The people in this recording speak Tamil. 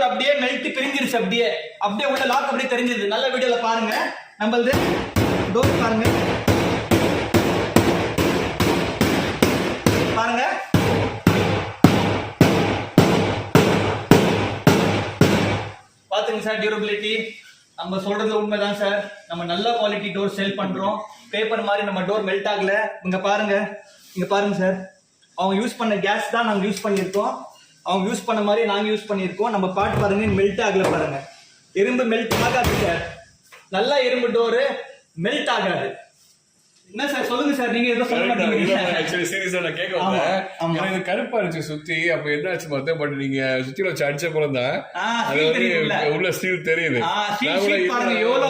டோர் அப்படியே மெல்ட் பிரிஞ்சிருச்சு, அப்படியே அப்படியே உள்ள லாக் அப்படியே தெரிஞ்சது. நல்ல வீடியோல பாருங்க. நம்மளது டோர் பாருங்க, பாருங்க. பாத்துங்க சார், டியூரபிலிட்டி நம்ம சொல்றது உண்மைதான் சார். நம்ம நல்ல குவாலிட்டி டோர் செல் பண்றோம். பேப்பர் மாதிரி நம்ம டோர் மெல்ட் ஆகல. இங்க பாருங்க, இங்க பாருங்க சார். அவங்க யூஸ் பண்ண கேஸ் தான் நாங்க யூஸ் பண்ணியிருக்கோம். அவங்க யூஸ் பண்ண மாதிரி நாங்க யூஸ் பண்ணியிருக்கோம். நம்ம பாட்டு பாருங்க, மெல்ட் ஆகல பாருங்க. இரும்பு மெல்ட் ஆகாது சார். நல்ல இரும்பு டோரு மெல்ட் ஆகாது. என்ன சார் சொல்லுங்க சார், நீங்க ஏதோ சொல்ல மாட்டீங்க. ஆக்சுவலி சீரியஸா நான் கேட்க வந்தேன். எனக்கு கருப்பா இருந்துச்சு சுத்தி. அப்ப என்ன ஆச்சு பார்த்தேன். பட் நீங்க சுத்தில வச்சு அடிச்ச போல தான் அது வந்து உள்ள ஸ்டீல் தெரியுது. எவ்வளவு